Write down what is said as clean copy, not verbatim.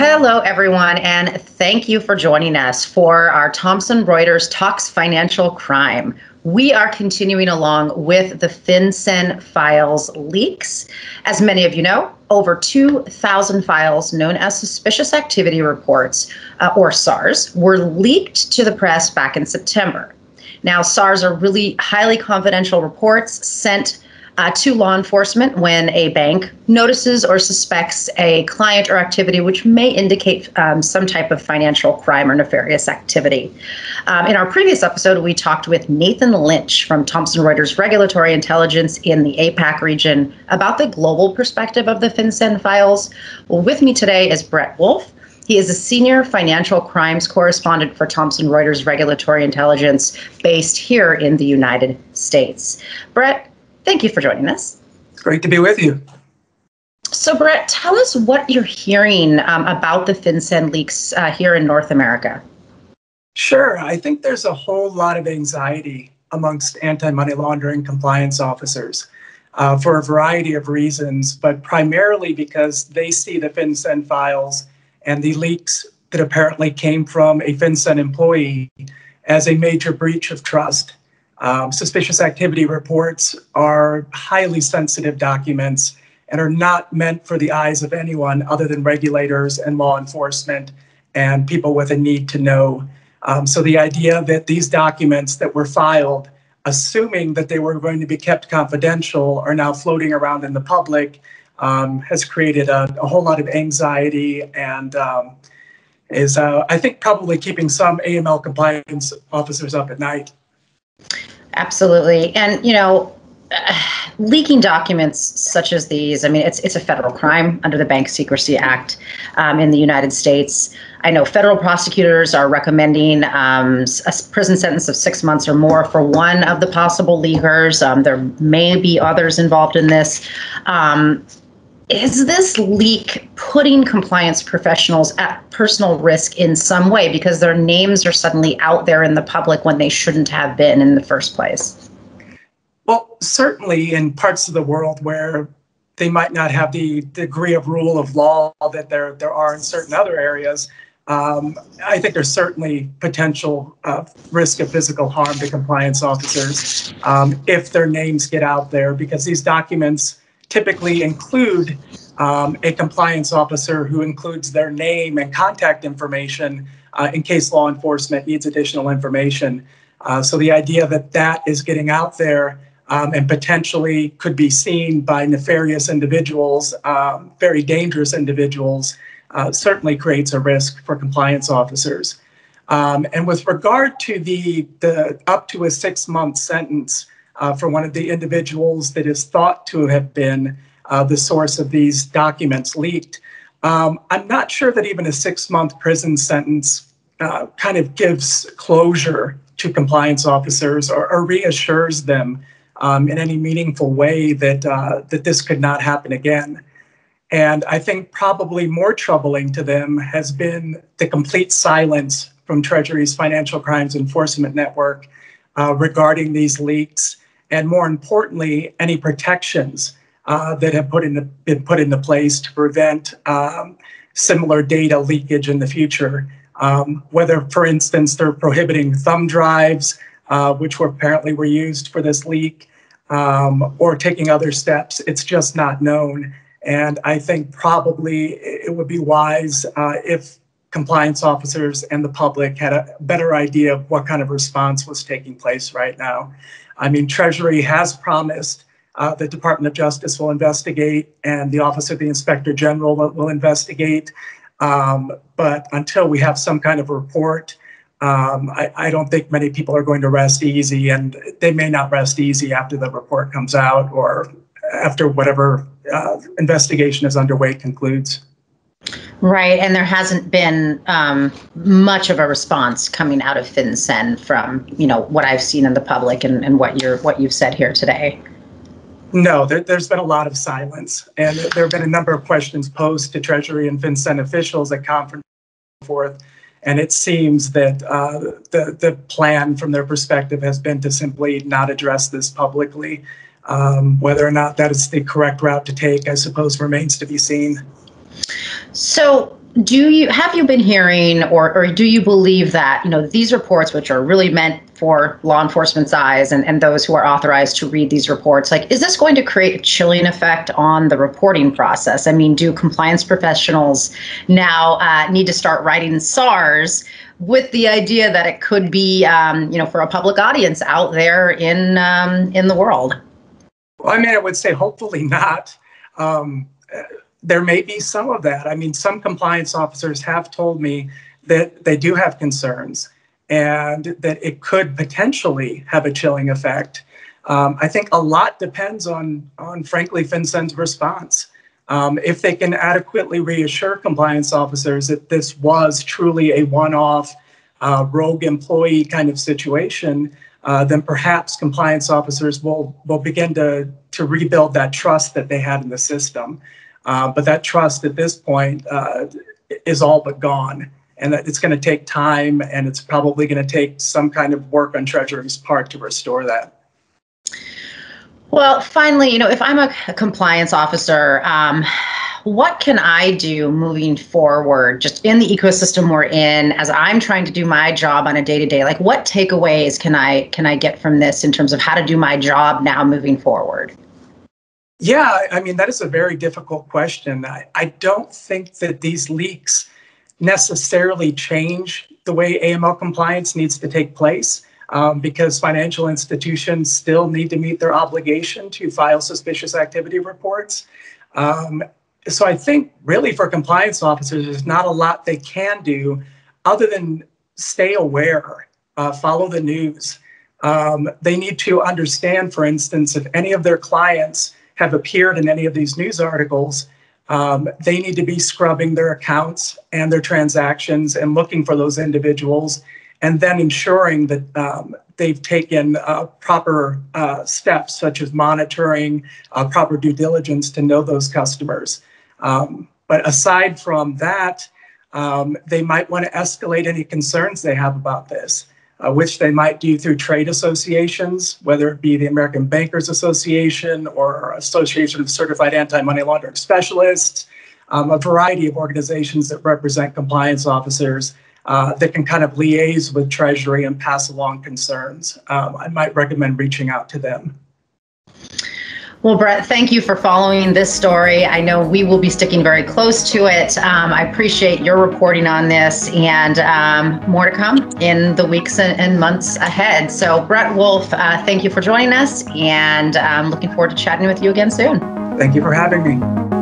Hello, everyone, and thank you for joining us for our Thomson Reuters Talks Financial Crime. We are continuing along with the FinCEN files leaks. As many of you know, over 2,000 files known as suspicious activity reports, or SARs, were leaked to the press back in September. Now, SARs are really highly confidential reports sent to law enforcement when a bank notices or suspects a client or activity which may indicate some type of financial crime or nefarious activity. In our previous episode, we talked with Nathan Lynch from Thomson Reuters Regulatory Intelligence in the APAC region about the global perspective of the FinCEN files. Well, with me today is Brett Wolf. He is a senior financial crimes correspondent for Thomson Reuters Regulatory Intelligence based here in the United States. Brett, thank you for joining us. It's great to be with you. So, Brett, tell us what you're hearing about the FinCEN leaks here in North America. Sure. I think there's a whole lot of anxiety amongst anti-money laundering compliance officers for a variety of reasons, but primarily because they see the FinCEN files and the leaks that apparently came from a FinCEN employee as a major breach of trust. Suspicious activity reports are highly sensitive documents and are not meant for the eyes of anyone other than regulators and law enforcement and people with a need to know. So the idea that these documents that were filed, assuming that they were going to be kept confidential, are now floating around in the public has created a whole lot of anxiety and is, I think, probably keeping some AML compliance officers up at night. Absolutely. And, leaking documents such as these, I mean, it's a federal crime under the Bank Secrecy Act in the United States. I know federal prosecutors are recommending a prison sentence of 6 months or more for one of the possible leakers. There may be others involved in this. Is this leak putting compliance professionals at personal risk in some way because their names are suddenly out there in the public when they shouldn't have been in the first place? Well, certainly in parts of the world where they might not have the degree of rule of law that there are in certain other areas, I think there's certainly potential risk of physical harm to compliance officers if their names get out there, because these documents typically include a compliance officer who includes their name and contact information in case law enforcement needs additional information. So the idea that that is getting out there and potentially could be seen by nefarious individuals, very dangerous individuals, certainly creates a risk for compliance officers. And with regard to the up to a 6-month sentence, for one of the individuals that is thought to have been the source of these documents leaked. I'm not sure that even a 6-month prison sentence kind of gives closure to compliance officers or reassures them in any meaningful way that this could not happen again. And I think probably more troubling to them has been the complete silence from Treasury's Financial Crimes Enforcement Network regarding these leaks. And more importantly, any protections that have been put into place to prevent similar data leakage in the future. Whether, for instance, they're prohibiting thumb drives, which apparently were used for this leak, or taking other steps, it's just not known. And I think probably it would be wise if compliance officers and the public had a better idea of what kind of response was taking place right now. I mean, Treasury has promised the Department of Justice will investigate and the Office of the Inspector General will investigate. But until we have some kind of report, I don't think many people are going to rest easy, and they may not rest easy after the report comes out or after whatever investigation is underway concludes. Right, and there hasn't been much of a response coming out of FinCEN from what I've seen in the public and what you've said here today. No, there's been a lot of silence, and there have been a number of questions posed to Treasury and FinCEN officials at conference and so forth. And it seems that the plan from their perspective has been to simply not address this publicly. Whether or not that is the correct route to take, I suppose, remains to be seen. So Have you been hearing, or do you believe that, these reports, which are really meant for law enforcement's eyes and those who are authorized to read these reports, is this going to create a chilling effect on the reporting process? I mean, do compliance professionals now need to start writing SARs with the idea that it could be, for a public audience out there in the world? Well, I mean, I would say hopefully not. There may be some of that. I mean, some compliance officers have told me that they do have concerns and that it could potentially have a chilling effect. I think a lot depends on frankly, FinCEN's response. If they can adequately reassure compliance officers that this was truly a one-off rogue employee kind of situation, then perhaps compliance officers will begin to rebuild that trust that they had in the system. But that trust at this point is all but gone. And that it's going to take time, and it's probably going to take some kind of work on Treasury's part to restore that. Well, finally, if I'm a compliance officer, what can I do moving forward, just in the ecosystem we're in, as I'm trying to do my job on a day-to-day? Like, what takeaways can I get from this in terms of how to do my job now moving forward? Yeah, I mean, that is a very difficult question. I don't think that these leaks necessarily change the way AML compliance needs to take place, because financial institutions still need to meet their obligation to file suspicious activity reports. So I think really for compliance officers, there's not a lot they can do other than stay aware, follow the news. They need to understand, for instance, if any of their clients have appeared in any of these news articles, they need to be scrubbing their accounts and their transactions and looking for those individuals, and then ensuring that they've taken proper steps, such as monitoring, proper due diligence to know those customers. But aside from that, they might want to escalate any concerns they have about this, which they might do through trade associations, whether it be the American Bankers Association or Association of Certified Anti-Money Laundering Specialists, a variety of organizations that represent compliance officers that can kind of liaise with Treasury and pass along concerns. I might recommend reaching out to them. Well, Brett, thank you for following this story. I know we will be sticking very close to it. I appreciate your reporting on this, and more to come in the weeks and months ahead. So, Brett Wolf, thank you for joining us, and I'm looking forward to chatting with you again soon. Thank you for having me.